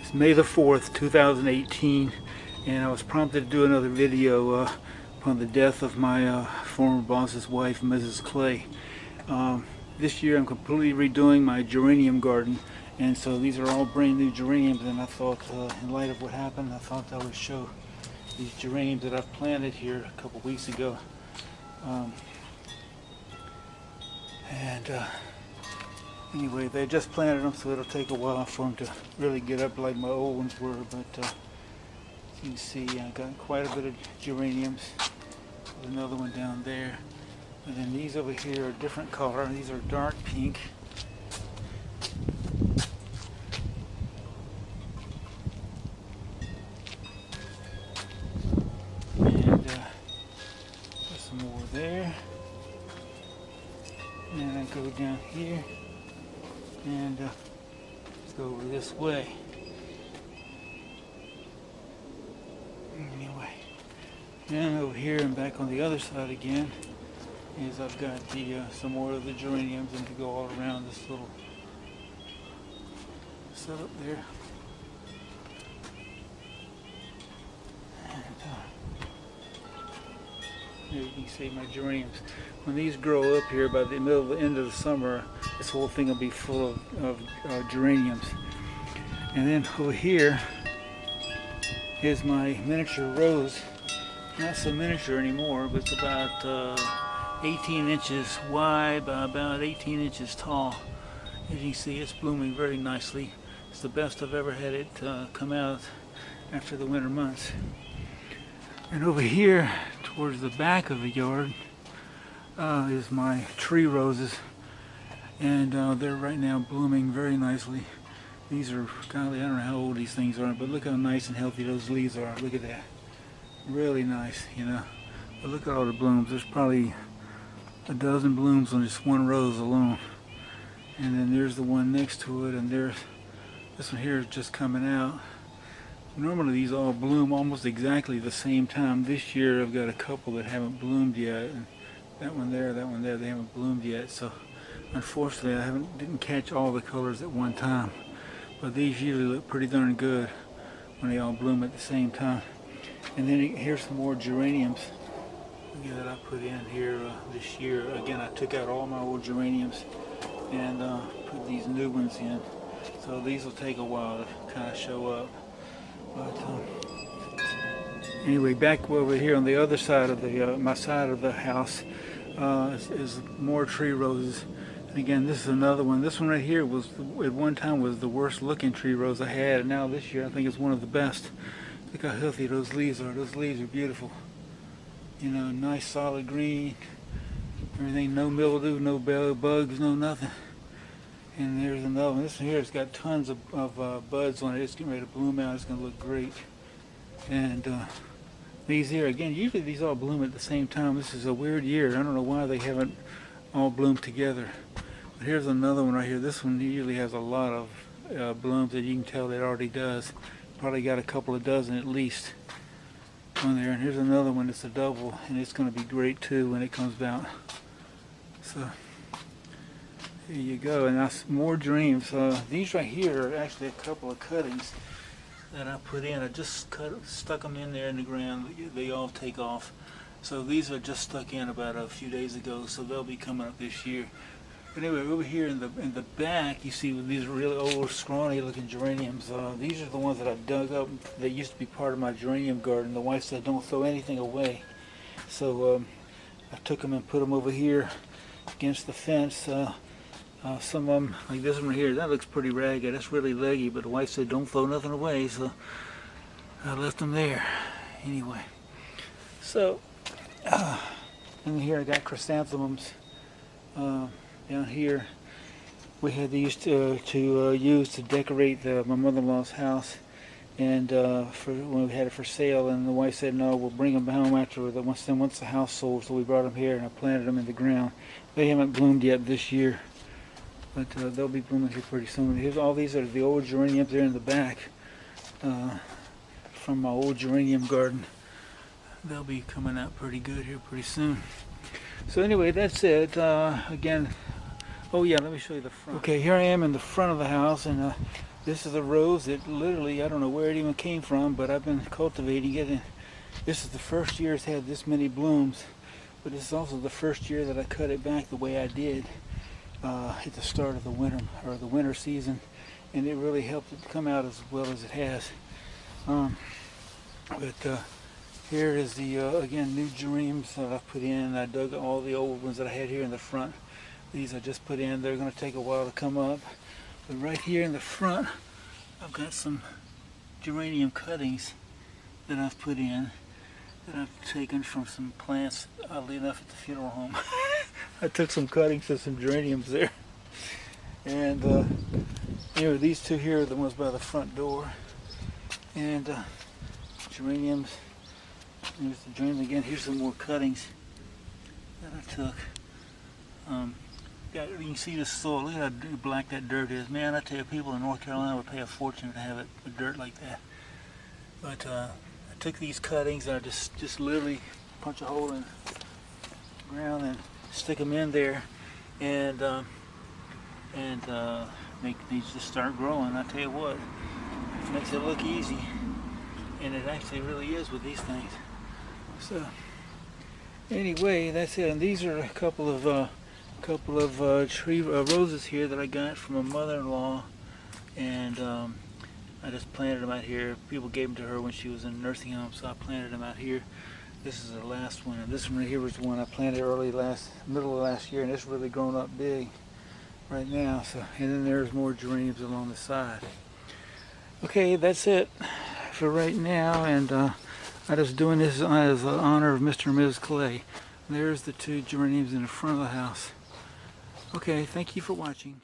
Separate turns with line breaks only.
It's May the 4th, 2018, and I was prompted to do another video upon the death of my former boss's wife, Mrs. Clay. This year I'm completely redoing my geranium garden, and so these are all brand new geraniums, and I thought, in light of what happened, I thought I would show these geraniums that I've planted here a couple weeks ago. Anyway, they just planted them, so it'll take a while for them to really get up like my old ones were, but you can see I got quite a bit of geraniums. There's another one down there. And then these over here are different color. These are dark pink. And there's some more there. And I go down here and go over this way. Anyway, and over here and back on the other side again is I've got the some more of the geraniums, and to go all around this little setup there. And there you can see my geraniums. When these grow up here by the middle of the end of the summer, this whole thing will be full of geraniums. And then over here is my miniature rose. Not so miniature anymore, but it's about 18 inches wide by about 18 inches tall. As you can see, it's blooming very nicely. It's the best I've ever had it come out after the winter months. And over here towards the back of the yard is my tree roses, and they're right now blooming very nicely. These are, golly, I don't know how old these things are, but look how nice and healthy those leaves are. Look at that. Really nice, you know. But look at all the blooms. There's probably a dozen blooms on just one rose alone. And then there's the one next to it, and there's this one here is just coming out. Normally these all bloom almost exactly the same time. This year I've got a couple that haven't bloomed yet. And that one there, they haven't bloomed yet. So unfortunately I didn't catch all the colors at one time. But these usually look pretty darn good when they all bloom at the same time. And then here's some more geraniums that I put in here this year. Again, I took out all my old geraniums and put these new ones in. So these will take a while to kind of show up. But anyway, back over here on the other side of the my side of the house is more tree roses. And again, this is another one. This one right here was at one time was the worst looking tree rose I had, and now this year I think it's one of the best. Look how healthy those leaves are. Those leaves are beautiful. You know, nice solid green. Everything, no mildew, no bugs, no nothing. And there's another one. This one here has got tons of buds on it. It's getting ready to bloom out. It's going to look great. And these here, again, usually these all bloom at the same time. This is a weird year. I don't know why they haven't all bloomed together. But here's another one right here. This one usually has a lot of blooms that you can tell it already does. Probably got a couple of dozen at least on there. And here's another one that's a double, and it's going to be great too when it comes out. So here you go. And that's more dreams. These right here are actually a couple of cuttings that I put in. I just stuck them in there in the ground. They all take off. So these are just stuck in about a few days ago, so they'll be coming up this year. But anyway, over here in the back, you see these really old, scrawny looking geraniums. These are the ones that I dug up. They used to be part of my geranium garden. The wife said don't throw anything away. So I took them and put them over here against the fence. Some of them, like this one here, that looks pretty ragged. That's really leggy, but the wife said don't throw nothing away, so I left them there. Anyway, so and here I got chrysanthemums. Down here we had these to use to decorate my mother-in-law's house, and when we had it for sale, and the wife said no, we'll bring them home after once the house sold. So we brought them here and I planted them in the ground. They haven't bloomed yet this year, but they'll be blooming here pretty soon. Here's all these are the old geraniums there in the back from my old geranium garden. They'll be coming out pretty good here pretty soon. So anyway, that's it. Again, oh yeah, let me show you the front. Okay, here I am in the front of the house, and This is a rose that literally, I don't know where it even came from, but I've been cultivating it, and this is the first year it's had this many blooms. But this is also the first year that I cut it back the way I did at the start of the winter season, and it really helped it come out as well as it has. Here is the again, new geraniums that I've put in. I dug all the old ones that I had here in the front. These I just put in. They're going to take a while to come up. But right here in the front, I've got some geranium cuttings that I've put in, that I've taken from some plants, oddly enough, at the funeral home. I took some cuttings of some geraniums there. And these two here are the ones by the front door. And geraniums. Here's the geranium again. Here's some more cuttings that I took. You can see the soil. Look at how black that dirt is. Man, I tell you, people in North Carolina would pay a fortune to have it with dirt like that. But I took these cuttings and I just literally punch a hole in the ground and stick them in there, and make these just start growing. I tell you what, it makes it look easy, and it actually really is with these things. So anyway, that's it. And these are a couple of roses here that I got from a mother-in-law, and I just planted them out here. People gave them to her when she was in a nursing home, so I planted them out here. This is the last one, and this one right here was the one I planted middle of last year, and it's really grown up big right now. So, and then there's more geraniums along the side. Okay, that's it for right now, and I'm just doing this as an honor of Mr. and Mrs. Clay. There's the two geraniums in the front of the house. Okay, thank you for watching.